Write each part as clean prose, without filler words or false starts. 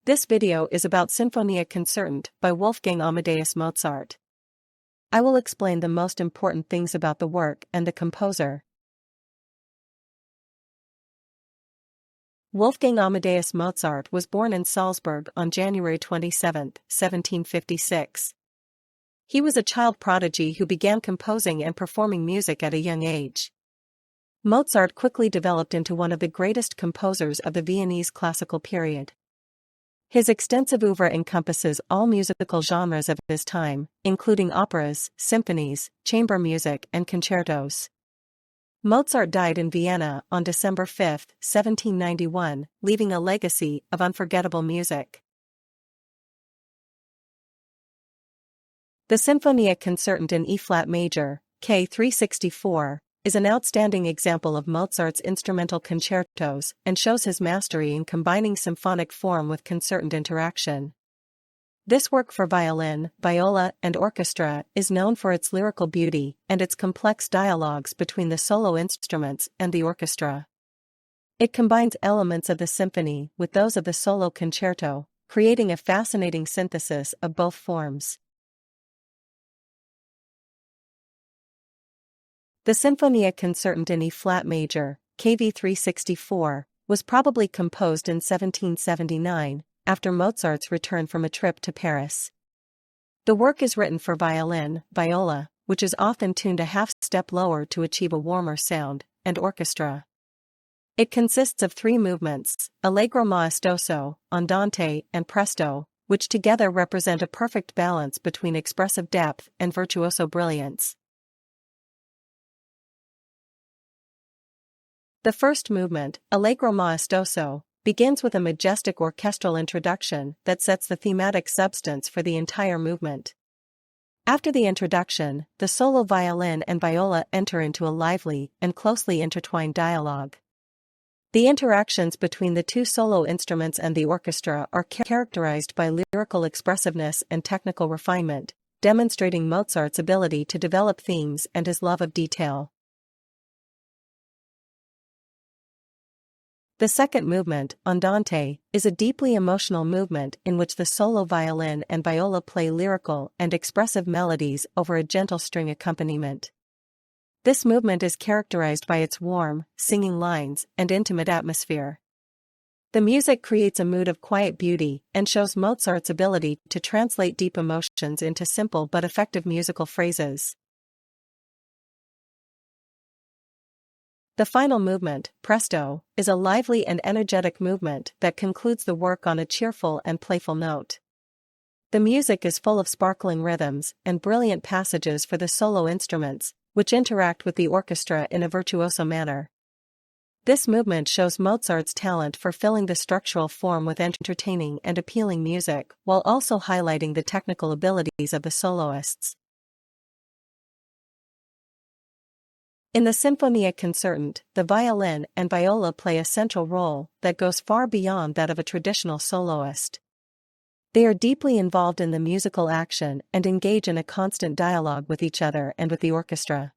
This video is about Sinfonia Concertante by Wolfgang Amadeus Mozart. I will explain the most important things about the work and the composer. Wolfgang Amadeus Mozart was born in Salzburg on January 27, 1756. He was a child prodigy who began composing and performing music at a young age. Mozart quickly developed into one of the greatest composers of the Viennese classical period. His extensive oeuvre encompasses all musical genres of his time, including operas, symphonies, chamber music and concertos. Mozart died in Vienna on December 5, 1791, leaving a legacy of unforgettable music. The Sinfonia Concertante in E-flat major, K. 364, is an outstanding example of Mozart's instrumental concertos and shows his mastery in combining symphonic form with concertant interaction. This work for violin, viola, and orchestra is known for its lyrical beauty and its complex dialogues between the solo instruments and the orchestra. It combines elements of the symphony with those of the solo concerto, creating a fascinating synthesis of both forms. The Sinfonia Concertante in E-flat major, KV 364, was probably composed in 1779, after Mozart's return from a trip to Paris. The work is written for violin, viola, which is often tuned a half-step lower to achieve a warmer sound, and orchestra. It consists of three movements, Allegro maestoso, Andante, and Presto, which together represent a perfect balance between expressive depth and virtuoso brilliance. The first movement, Allegro maestoso, begins with a majestic orchestral introduction that sets the thematic substance for the entire movement. After the introduction, the solo violin and viola enter into a lively and closely intertwined dialogue. The interactions between the two solo instruments and the orchestra are characterized by lyrical expressiveness and technical refinement, demonstrating Mozart's ability to develop themes and his love of detail. The second movement, Andante, is a deeply emotional movement in which the solo violin and viola play lyrical and expressive melodies over a gentle string accompaniment. This movement is characterized by its warm, singing lines and intimate atmosphere. The music creates a mood of quiet beauty and shows Mozart's ability to translate deep emotions into simple but effective musical phrases. The final movement, Presto, is a lively and energetic movement that concludes the work on a cheerful and playful note. The music is full of sparkling rhythms and brilliant passages for the solo instruments, which interact with the orchestra in a virtuoso manner. This movement shows Mozart's talent for filling the structural form with entertaining and appealing music, while also highlighting the technical abilities of the soloists. In the Sinfonia Concertante, the violin and viola play a central role that goes far beyond that of a traditional soloist. They are deeply involved in the musical action and engage in a constant dialogue with each other and with the orchestra.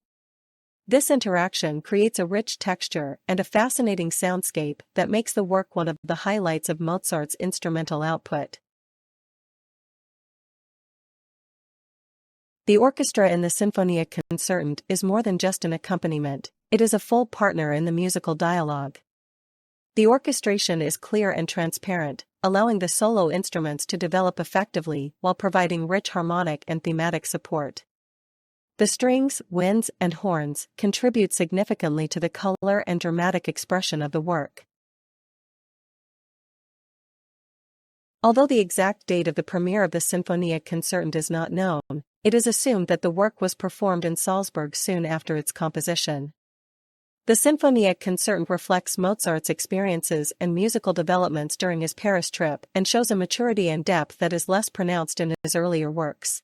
This interaction creates a rich texture and a fascinating soundscape that makes the work one of the highlights of Mozart's instrumental output. The orchestra in the Sinfonia Concertante is more than just an accompaniment, it is a full partner in the musical dialogue. The orchestration is clear and transparent, allowing the solo instruments to develop effectively while providing rich harmonic and thematic support. The strings, winds, and horns contribute significantly to the color and dramatic expression of the work. Although the exact date of the premiere of the Sinfonia Concertante is not known, it is assumed that the work was performed in Salzburg soon after its composition. The Sinfonia Concertante reflects Mozart's experiences and musical developments during his Paris trip and shows a maturity and depth that is less pronounced in his earlier works.